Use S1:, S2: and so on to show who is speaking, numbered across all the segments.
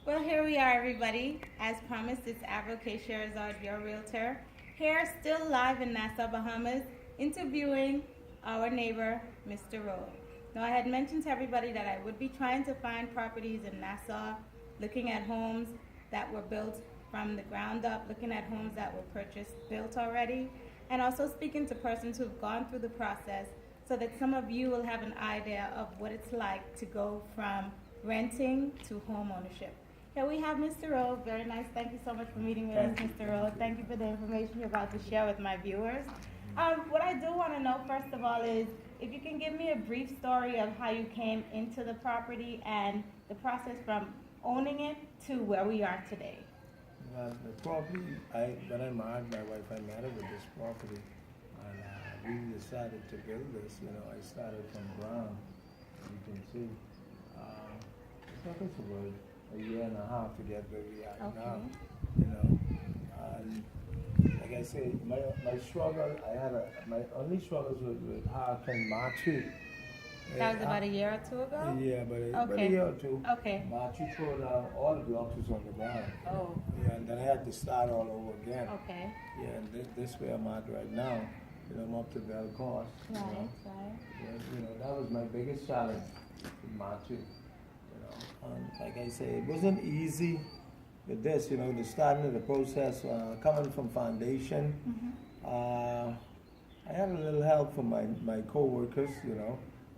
S1: Well, here we are, everybody. As promised, it's Avril K Cherasard, your realtor. Here, still live in Nassau, Bahamas, interviewing our neighbor, Mr. Rolle. Now, I had mentioned to everybody that I would be trying to find properties in Nassau, looking at homes that were built from the ground up, looking at homes that were purchased, built already, and also speaking to persons who have gone through the process so that some of you will have an idea of what it's like to go from renting to home ownership. Here we have Mr. Rolle. Very nice. Thank you so much for meeting with us, Mr. Rolle. Thank you for the information you're about to share with my viewers. What I do want to know, first of all, is if you can give me a brief story of how you came into the property and the process from owning it to where we are today.
S2: Well, the property, when I married my wife, I met her with this property, and we decided to build this. I started from ground, as you can see. It took us about a year and a half to get where we are now. And like I say, my struggle, my only struggles with Hurricane Matthew.
S1: That was about a year or two ago?
S2: Yeah, about a year or two.
S1: Okay.
S2: Matthew tore down all the blocks was on the ground.
S1: Oh.
S2: Yeah, and then I had to start all over again.
S1: Okay.
S2: Yeah, and this way I'm at right now. I'm up to bell cost.
S1: Right.
S2: Yeah, that was my biggest challenge with Matthew. And like I say, it wasn't easy with this, the starting of the process, coming from foundation. I had a little help from my co-workers,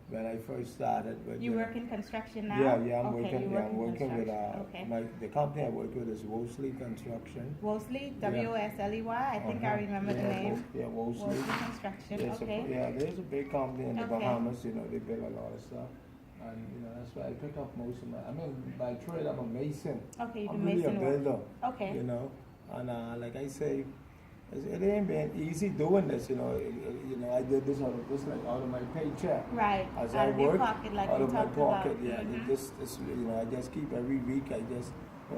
S2: when I first started. But,
S1: you work in construction now?
S2: Yeah, I'm working with, the company I work with is Wosley Construction.
S1: Wosley, W-O-S-L-E-Y, I think I remember the name.
S2: Yeah, Wosley
S1: Construction, okay.
S2: There's a big company in the Bahamas, they build a lot of stuff. And, that's why I pick up most of by trade, I'm a mason.
S1: Okay,
S2: I'm really a builder.
S1: Okay.
S2: And like I say, it ain't been easy doing this, I did this out of my paycheck.
S1: Right,
S2: as
S1: out
S2: I
S1: of
S2: work,
S1: your pocket, like
S2: out
S1: we
S2: of my
S1: talked
S2: pocket,
S1: about.
S2: yeah. This, I just keep every week,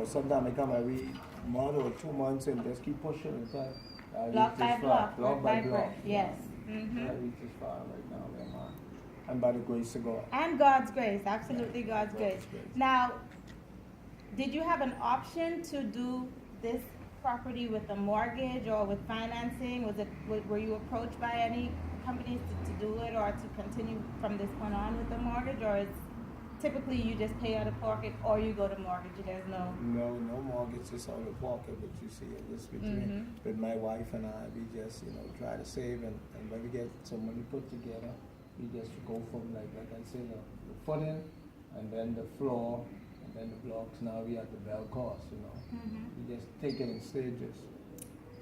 S2: sometimes I come every month or 2 months and just keep pushing until I
S1: block by block,
S2: block by block.
S1: Yes.
S2: I reach this far right now, man. And by the grace of God.
S1: And God's grace, absolutely God's grace. Now, did you have an option to do this property with a mortgage or with financing? Were you approached by any companies to do it or to continue from this point on with the mortgage, or it's typically you just pay out of pocket or you go to mortgage? There's no
S2: mortgage, it's out of pocket, but you see it just between with my wife and I, we just try to save, and when we get some money put together, we just go from like I said, the footing and then the floor and then the blocks. Now we at the bell cost, we just take it in stages.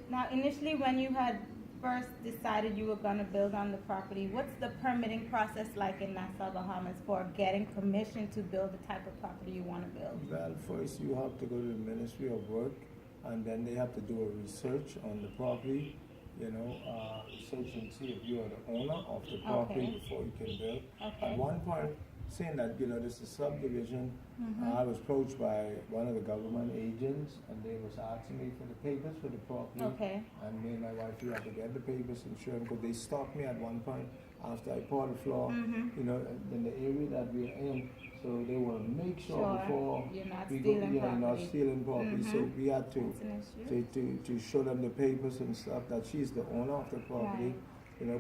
S1: Now, initially when you had first decided you were going to build on the property, what's the permitting process like in Nassau, Bahamas for getting permission to build the type of property you want to build?
S2: Well, first you have to go to the Ministry of Work, and then they have to do a research on the property, research and see if you are the owner of the property before you can build. At one point, saying that, this is a subdivision, I was approached by one of the government agents, and they was asking me for the papers for the property. And me and my wife, we had to get the papers and show them, because they stopped me at one point after I poured the floor, in the area that we're in. So they want to make sure before
S1: you're not
S2: we
S1: stealing
S2: go,
S1: property.
S2: not stealing property. So we had to show them the papers and stuff that she's the owner of the property.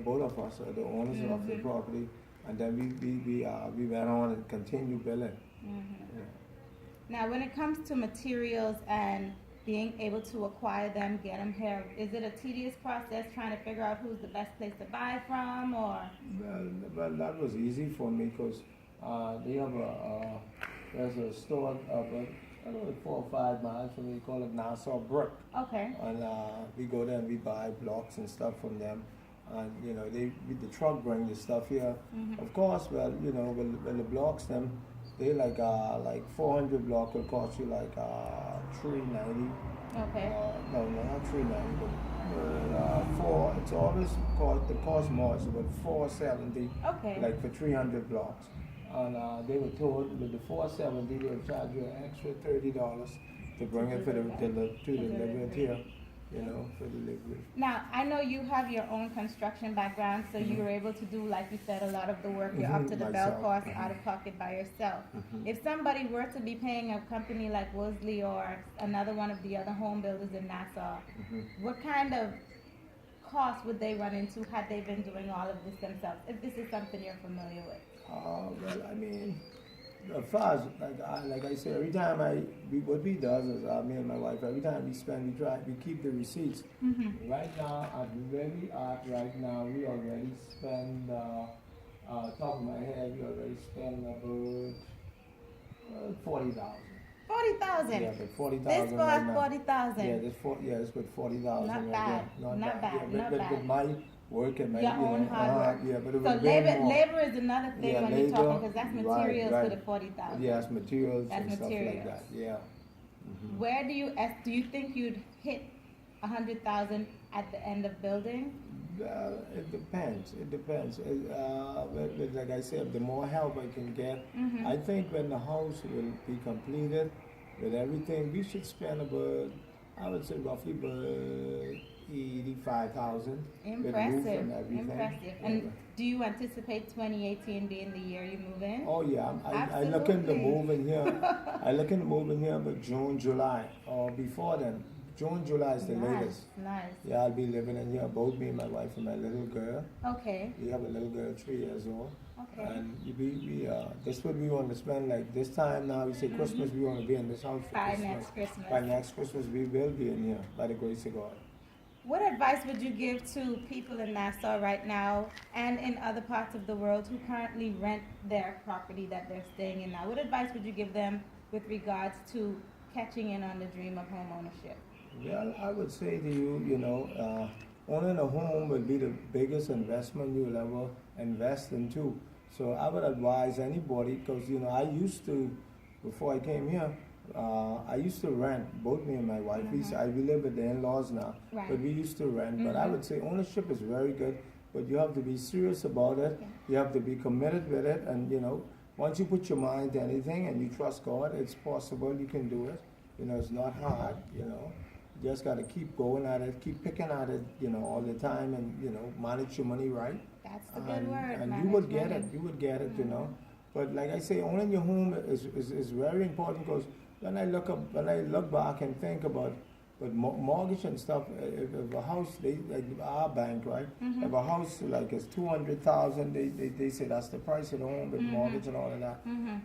S2: Both of us are the owners of the property. And then we went on and continued building.
S1: Now, when it comes to materials and being able to acquire them, get them here, is it a tedious process trying to figure out who's the best place to buy from, or?
S2: Well, that was easy for me, because they have there's a store about 4 or 5 miles from me, call it Nassau Brick.
S1: Okay.
S2: And we go there and we buy blocks and stuff from them. And the truck bring the stuff here. Of course, well, when the blocks them, they like 400 block will cost you like $390.
S1: Okay.
S2: No, not $390, but 4. It's always cost more. It's about $470.
S1: Okay.
S2: Like for 300 blocks. And they were told with the $470 they will charge you an extra $30 to bring it to deliver it here. you know, for delivery.
S1: Now, I know you have your own construction background, so you were able to do, like you said, a lot of the work. You're up to the bell
S2: Myself.
S1: cost out of pocket by yourself. If somebody were to be paying a company like Worsley or another one of the other home builders in Nassau, what kind of cost would they run into had they been doing all of this themselves, if this is something you're familiar with?
S2: Well, I mean, as far as, like I said, every time what we does is, me and my wife, every time we spend, we keep the receipts. Right now, right now, we already spend, top of my head, we already spend about 40,000.
S1: 40,000.
S2: Yeah, but 40,000
S1: This
S2: right
S1: cost
S2: now.
S1: 40,000.
S2: Yeah, it's with 40,000.
S1: Not
S2: right
S1: bad.
S2: there.
S1: Not bad.
S2: Yeah,
S1: Not
S2: but
S1: bad.
S2: with my work and my,
S1: Your own hard work.
S2: yeah, but it
S1: So
S2: would be more.
S1: labor is another thing
S2: Yeah,
S1: when you're
S2: labor,
S1: talking, because that's materials
S2: right.
S1: for the 40,000.
S2: Yes, materials
S1: That's
S2: and
S1: materials.
S2: stuff like that. Yeah.
S1: Where do you think you'd hit 100,000 at the end of building?
S2: It depends. It depends. But like I said, the more help I can get, I think when the house will be completed with everything, we should spend about, I would say roughly about 85,000.
S1: Impressive.
S2: And everything.
S1: Impressive. And do you anticipate 2018 being the year you move in?
S2: Oh yeah, I look into moving here. I look into moving here, but June, July, or before then. June, July is the latest.
S1: Nice.
S2: Yeah, I'll be living in here, both me and my wife and my little girl.
S1: Okay.
S2: We have a little girl, 3 years old.
S1: Okay.
S2: And this what we want to spend, like this time now, we say Christmas, we want to be in this house for
S1: By
S2: Christmas.
S1: next Christmas.
S2: By next Christmas, we will be in here, by the grace of God.
S1: What advice would you give to people in Nassau right now and in other parts of the world who currently rent their property that they're staying in now? What advice would you give them with regards to catching in on the dream of home ownership?
S2: Well, I would say to you, owning a home will be the biggest investment you will ever invest into. So I would advise anybody, because, I used to, before I came here, I used to rent, both me and my wife. We live with the in-laws now, but we used to rent. But I would say ownership is very good, but you have to be serious about it.
S1: Yeah.
S2: You have to be committed with it, and once you put your mind to anything and you trust God, it's possible. You can do it. It's not hard. You just got to keep going at it, keep picking at it, all the time, and manage your money right.
S1: That's the good word.
S2: And you would get it. You would get it. But like I say, owning your home is very important, because when I look back and think about mortgage and stuff, if a house, like our bank, right? If a house like is 200,000, they say that's the price of the home with mortgage and all of that.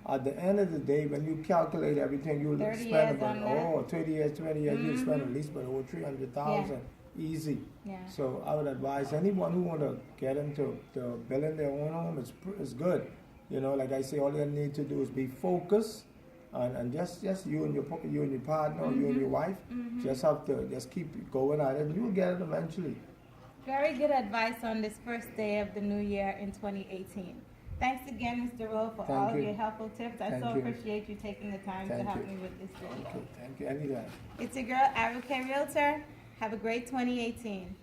S2: At the end of the day, when you calculate everything, you'll spend about 30 years, 20 years, you'll spend at least about over 300,000 easy.
S1: Yeah.
S2: So I would advise anyone who want to get into building their own home, it's good. Like I say, all you need to do is be focused. And just you and your partner, you and your wife, just have to keep going at it, and you'll get it eventually.
S1: Very good advice on this first day of the new year in 2018. Thanks again, Mr. Rolle, for all of your helpful tips. I so appreciate you taking the time to help me with this video.
S2: Thank you. Anytime.
S1: It's your girl, Avril K Realtor. Have a great 2018.